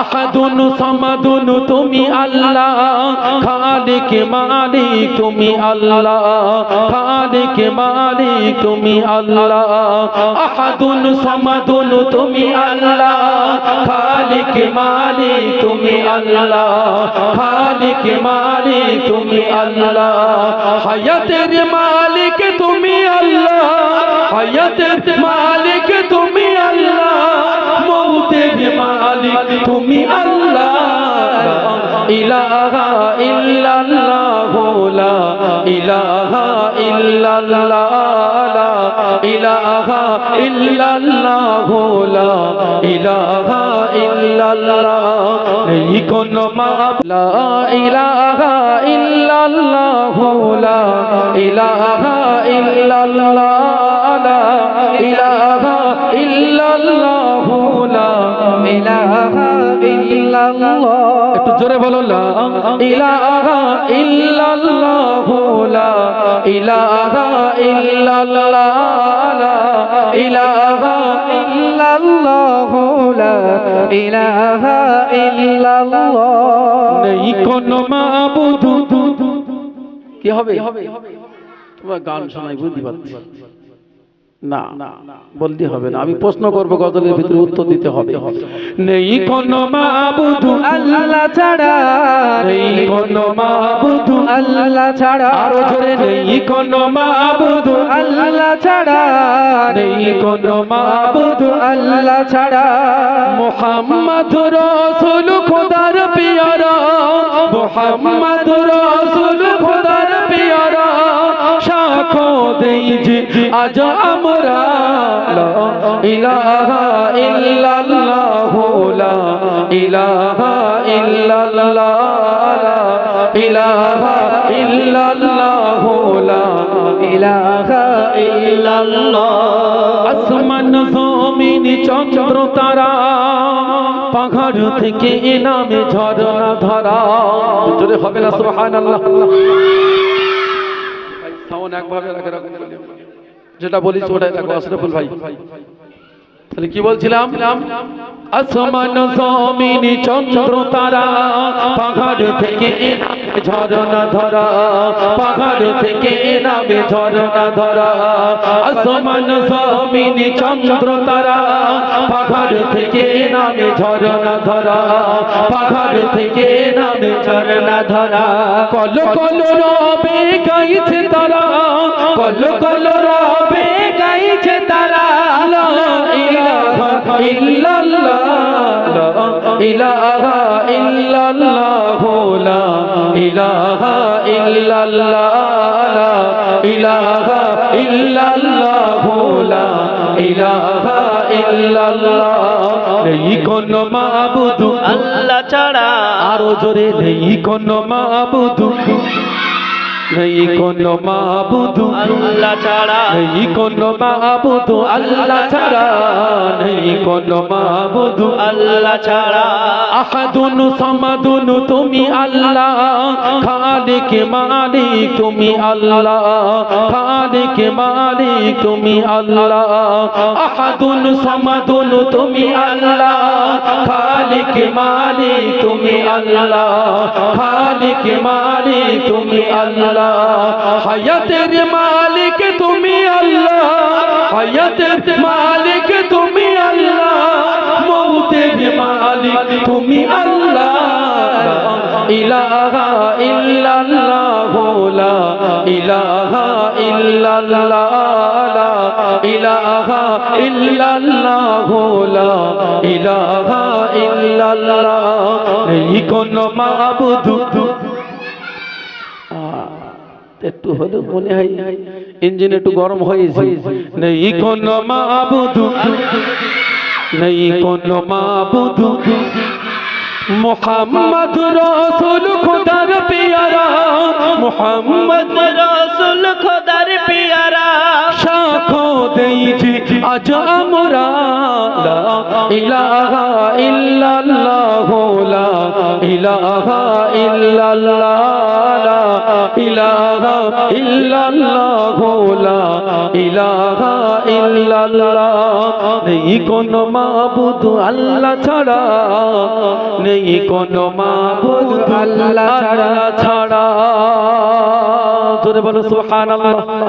আহাদুন সামাদুন তুমি আল্লাহ, খালিক মালিক তুমি আল্লাহ, খালিক মালিক তুমি আল্লাহ। আহাদুন সামাদুন তুমি আল্লাহ, খালিক মালিক তুমি আল্লাহ, খালিক মালিক তুমি আল্লাহ। হায়াতের মালিক তুমি আল্লাহ, হায়াতের মালিক তুমি আল্লাহ, মৌতের মালিক তুমি আল্লাহ। ইলাহা ইল্লাল্লাহ, লা ইলাহা ইল্লাল্লাহ, লা ইলাহা ইল্লাল্লাহ, লা ইলাহা ইল্লাল্লাহ। নেই কোনো মাবুদ, লা ইলাহা ইল্লাল্লাহ, লা ইলাহা ইল্লাল্লাহ, লা ইলাহা ইল্লাল্লাহ, লা ইলাহা ইল্লাল্লাহ। একটু জোরে বলো, লা ইলাহা ইল্লাল্লাহ, লা ইলাহা ইল্লাল্লাহ, লা ইলাহা ইল্লাল্লাহ, লা ইলাহা ইল্লাল্লাহ। নেই কোনো মাবুদ। কি হবে? তোমার গান শোনাই বুঝতে পারছি না, বলতে হবে না, আমি প্রশ্ন করব, গজলের ভিতরে উত্তর দিতে হবে। নেই কোনো মাবুদ আল্লাহ ছাড়া, নেই কোনো মাবুদ আল্লাহ ছাড়া, আরো জোরে, নেই কোনো মাবুদ আল্লাহ ছাড়া, নেই কোনো মাবুদ আল্লাহ ছাড়া। মুহাম্মদ রাসূল খোদার পিয়ারা, মুহাম্মদ রাসূল খোদার পিয়ারা, সাক্ষ্য দেই যে আজ আমরা লা ইলাহা ইল্লাল্লাহ, লা ইলাহা ইল্লাল্লাহ, লা ইলাহা ইল্লাল্লাহ, লা ইলাহা ইল্লাল্লাহ। আসমান জমিন চন্দ্র তারা, পাহাড় থেকে নামে ঝরনা ধারা। জোরে হবে না সুবহানাল্লাহ? সাউন্ড একভাবে রাখে, যেটা বলিস ওটাই রাখো আশরাফুল ভাই। তাহলে কি বলছিলাম? আসমান জমিন চন্দ্র তারা, পাহাড় থেকে নামে ঝরনা ধরা, পাহাড় থেকে নামে ঝরনা ধরা। আসমান জমিন চন্দ্র তারা, পাহাড় থেকে নামে ঝরনা ধরা, পাহাড় থেকে নামে ঝরনা ধরা। কল কল রবে গাইছে তারা, কল কল রবে গাইছে তারা, লা ইলাহা ইল্লাল্লাহ, লা ইলাহা ইল্লাল্লাহ, লা ইলাহা ইল্লাল্লাহ, লা ইলাহা ইল্লাল্লাহ, লা ইলাহা ইল্লাল্লাহ। নেই কোনো মাবুদ আল্লাহ ছাড়া, আরো জোরে, নেই কোনো মাবুদ, নেই কোনো মাবুদ আল্লাহ ছাড়া, নেই কোনো মাবুদ আল্লাহ ছাড়া, নেই কোনো মাবুদ আল্লাহ ছাড়া। আহাদুন সামাদুন তুমি আল্লাহ, খালিক মালিক তুমি আল্লাহ, খালিক মালিক তুমি আল্লাহ। আহাদুন সামাদুন তুমি আল্লাহ, খালিক মালিক তুমি আল্লাহ, খালিক মালিক তুমি আল্লাহ। হায়াতের মালিক তুমি আল্লাহ, হায়াতের মালিক তুমি আল্লাহ, মৌতের মালিক তুমি আল্লাহ। ইলাহা ইল্লাল্লাহ, লা ইলাহা ইল্লাল্লাহ, লা ইলাহা ইল্লাল্লাহ, লা ইলাহা ইল্লাল্লাহ। নেই কোনো মাবুদ। একটু হলো মনে হয় ইঞ্জিন একটু গরম হয়েছে। নেই কোনো মাবুদ, নেই কোনো মাবুদ, মুহাম্মদ রাসূল খোদার পিয়ারা, মুহাম্মদ রাসূল খোদার পিয়ারা, সাক্ষ্য দেই যে আজ আমরা লা ইলাহা ইল্লাল্লাহ, লা ইলাহা ইল্লাল্লাহ, লা ইলাহা ইল্লাল্লাহ, লা ইলাহা ইল্লাল্লাহ। নেই কোনো মাবুদ আল্লাহ ছাড়া, নেই কোনো মাবুদ আল্লাহ ছাড়া। জোরে বলো সুবহানাল্লাহ।